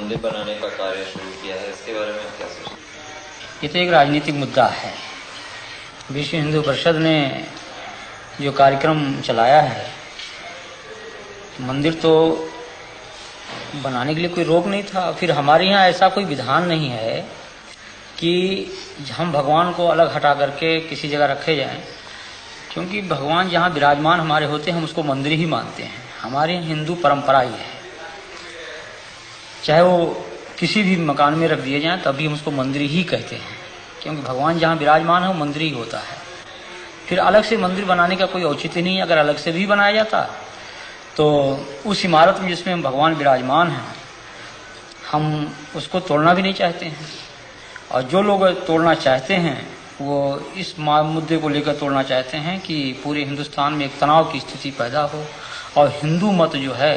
मंदिर बनाने का कार्य शुरू किया है, इसके बारे में आप क्या सोचते हैं? ये तो एक राजनीतिक मुद्दा है। विश्व हिंदू परिषद ने जो कार्यक्रम चलाया है, मंदिर तो बनाने के लिए कोई रोक नहीं था। फिर हमारे यहाँ ऐसा कोई विधान नहीं है कि हम भगवान को अलग हटा करके किसी जगह रखे जाएं, क्योंकि भगवान जहाँ विराजमान हमारे होते हैं हम उसको मंदिर ही मानते हैं। हमारे हिंदू परंपरा ही है, चाहे वो किसी भी मकान में रख दिए जाएं तभी हम उसको मंदिर ही कहते हैं, क्योंकि भगवान जहाँ विराजमान है वो मंदिर ही होता है। फिर अलग से मंदिर बनाने का कोई औचित्य नहीं है। अगर अलग से भी बनाया जाता तो उस इमारत में जिसमें भगवान विराजमान हैं हम उसको तोड़ना भी नहीं चाहते हैं, और जो लोग तोड़ना चाहते हैं वो इस मुद्दे को लेकर तोड़ना चाहते हैं कि पूरे हिंदुस्तान में एक तनाव की स्थिति पैदा हो और हिंदू मत जो है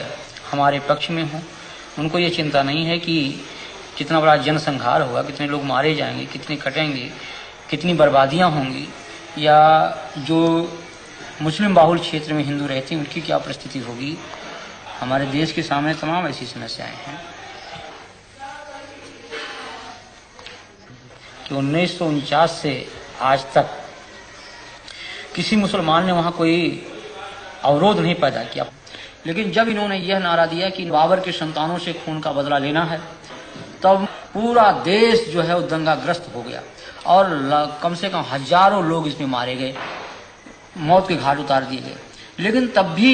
हमारे पक्ष में हो। उनको ये चिंता नहीं है कि कितना बड़ा जनसंहार होगा, कितने लोग मारे जाएंगे, कितने कटेंगे, कितनी बर्बादियां होंगी, या जो मुस्लिम बाहुल क्षेत्र में हिंदू रहते हैं उनकी क्या परिस्थिति होगी। हमारे देश के सामने तमाम ऐसी समस्याएं हैं कि 1949 से आज तक किसी मुसलमान ने वहां कोई अवरोध नहीं पैदा किया। लेकिन जब इन्होंने यह नारा दिया कि बाबर के संतानों से खून का बदला लेना है, तब पूरा देश जो है वो दंगाग्रस्त हो गया और कम से कम हजारों लोग इसमें मारे गए, मौत के घाट उतार दिए गए। लेकिन तब भी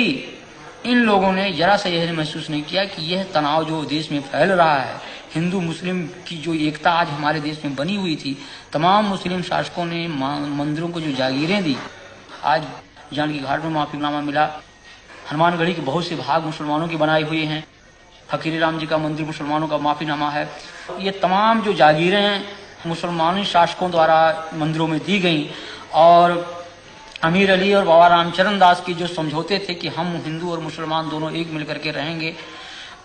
इन लोगों ने जरा सा यह महसूस नहीं किया कि यह तनाव जो देश में फैल रहा है, हिंदू मुस्लिम की जो एकता आज हमारे देश में बनी हुई थी, तमाम मुस्लिम शासकों ने मंदिरों को जो जागीरें दी, आज जानकी घाट में माफीनामा मिला, हनुमानगढ़ी के बहुत से भाग मुसलमानों की बनाई हुई हैं, फकीर राम जी का मंदिर मुसलमानों का माफीनामा है। ये तमाम जो जागीरें मुसलमानी शासकों द्वारा मंदिरों में दी गई, और अमीर अली और बाबा रामचरण दास की जो समझौते थे कि हम हिंदू और मुसलमान दोनों एक मिलकर के रहेंगे,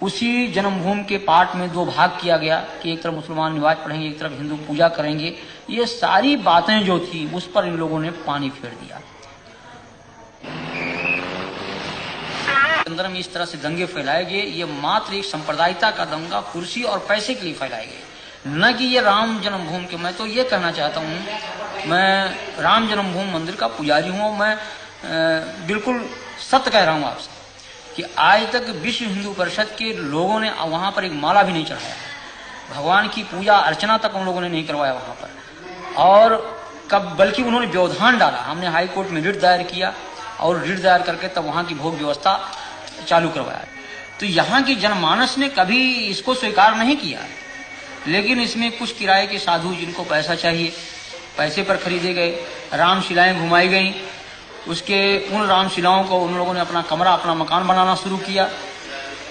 उसी जन्मभूमि के पाठ में दो भाग किया गया कि एक तरफ मुसलमान नमाज पढ़ेंगे, एक तरफ हिंदू पूजा करेंगे। ये सारी बातें जो थी उस पर इन लोगों ने पानी फेर दिया। अंदर में इस तरह से दंगे फैलाए गए, ये मात्र एक सांप्रदायिकता का दंगा कुर्सी और पैसे के लिए फैलाए गए, न कि ये राम जन्मभूमि के। मैं तो ये कहना चाहता हूँ, मैं राम जन्मभूमि मंदिर का पुजारी हूँ, मैं बिल्कुल सत्य कह रहा हूँ आपसे कि आज तक विश्व हिंदू परिषद के लोगों ने वहाँ पर एक माला भी नहीं चढ़ाया, भगवान की पूजा अर्चना तक उन लोगों ने नहीं करवाया वहाँ पर। और कब बल्कि उन्होंने व्यवधान डाला। हमने हाई कोर्ट में रिट दायर किया और रिट दायर करके तब वहाँ की भोग व्यवस्था चालू करवाया। तो यहाँ की जनमानस ने कभी इसको स्वीकार नहीं किया, लेकिन इसमें कुछ किराए के साधु जिनको पैसा चाहिए, पैसे पर खरीदे गए, रामशिलाएं घुमाई गईं। उसके उन रामशिलाओं को उन लोगों ने अपना कमरा, अपना मकान बनाना शुरू किया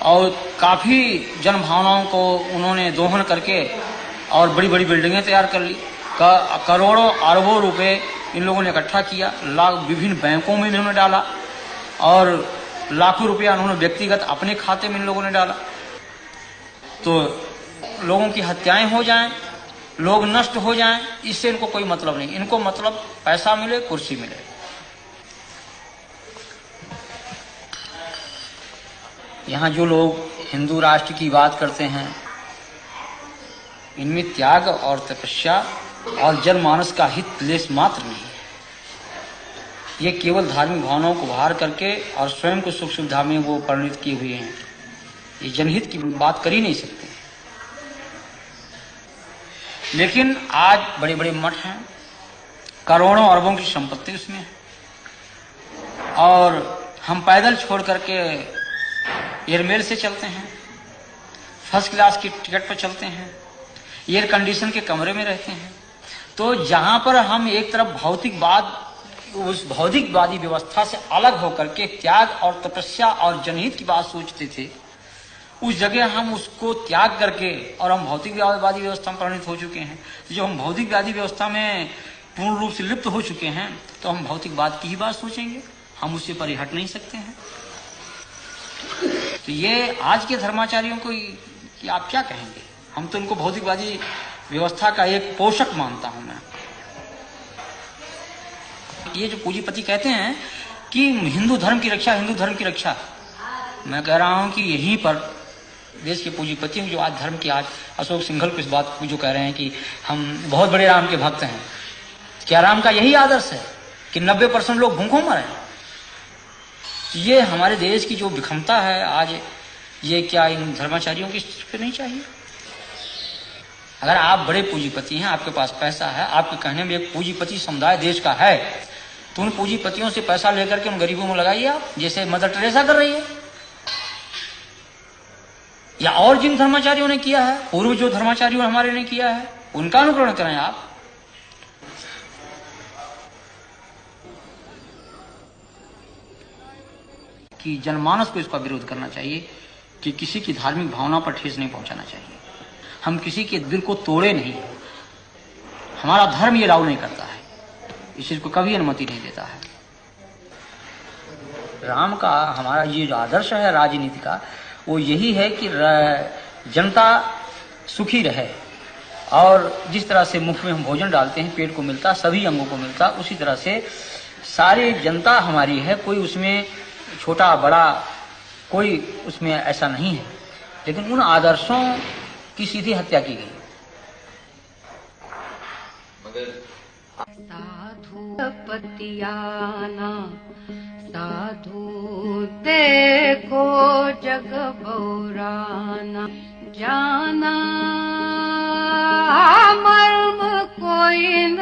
और काफ़ी जनभावनाओं को उन्होंने दोहन करके और बड़ी बड़ी बिल्डिंगें तैयार कर ली। करोड़ों अरबों रुपए इन लोगों ने इकट्ठा किया, विभिन्न बैंकों में इन्होंने डाला और लाखों रुपया उन्होंने व्यक्तिगत अपने खाते में इन लोगों ने डाला। तो लोगों की हत्याएं हो जाएं, लोग नष्ट हो जाएं, इससे इनको कोई मतलब नहीं। इनको मतलब पैसा मिले, कुर्सी मिले। यहाँ जो लोग हिंदू राष्ट्र की बात करते हैं, इनमें त्याग और तपस्या और जनमानस का हित लेस मात्र नहीं है। ये केवल धार्मिक भावनाओं को बाहर करके और स्वयं को सुख सुविधा में वो परिणित किए हुए हैं। ये जनहित की बात कर ही नहीं सकते। लेकिन आज बड़े बड़े मठ हैं, करोड़ों अरबों की संपत्ति उसमें है, और हम पैदल छोड़ करके एयरमेल से चलते हैं, फर्स्ट क्लास की टिकट पर चलते हैं, एयर कंडीशन के कमरे में रहते हैं। तो जहां पर हम एक तरफ भौतिकवाद, उस भौतिकवादी व्यवस्था से अलग होकर के त्याग और तपस्या और जनहित की बात सोचते थे, उस जगह हम उसको त्याग करके और हम भौतिकवादी व्यवस्था में परिणित हो चुके हैं। तो जब हम भौतिकवादी व्यवस्था में पूर्ण रूप से लिप्त हो चुके हैं तो हम भौतिकवाद की ही बात सोचेंगे, हम उससे परे हट नहीं सकते हैं। तो ये आज के धर्माचार्यों को कि आप क्या कहेंगे? हम तो इनको भौतिकवादी व्यवस्था का एक पोषक मानता हूं मैं। ये जो पूंजीपति कहते हैं कि हिंदू धर्म की रक्षा, हिंदू धर्म की रक्षा, मैं कह रहा हूं कि यहीं पर देश के पूंजीपति जो आज धर्म की आज अशोक सिंघल को इस बात को जो कह रहे हैं कि हम बहुत बड़े राम के भक्त हैं, क्या राम का यही आदर्श है कि 90% लोग भूखों मरे? ये हमारे देश की जो विषमता है आज, ये क्या इन धर्माचार्यों की पे नहीं चाहिए? अगर आप बड़े पूंजीपति हैं, आपके पास पैसा है, आपके कहने में एक पूंजीपति समुदाय देश का है, तो उन पूंजीपतियों से पैसा लेकर के उन गरीबों में लगाइए आप, जैसे मदर टेरेसा कर रही है, या और जिन धर्माचार्यों ने किया है, पूर्व जो धर्माचार्यों हमारे ने किया है, उनका अनुकरण करें आप। कि जनमानस को इसका विरोध करना चाहिए कि किसी की धार्मिक भावना पर ठेस नहीं पहुंचाना चाहिए। हम किसी के दिल को तोड़े नहीं, हमारा धर्म ये अलाउ नहीं करता है, इस चीज को कभी अनुमति नहीं देता है। राम का हमारा ये जो आदर्श है राजनीति का, वो यही है कि जनता सुखी रहे, और जिस तरह से मुख में हम भोजन डालते हैं पेट को मिलता, सभी अंगों को मिलता, उसी तरह से सारी जनता हमारी है, कोई उसमें छोटा बड़ा कोई उसमें ऐसा नहीं है। लेकिन उन आदर्शों की सीधी हत्या की गई। साधु पतियाना साधु देखो जग बौराना, जाना मर्म कोई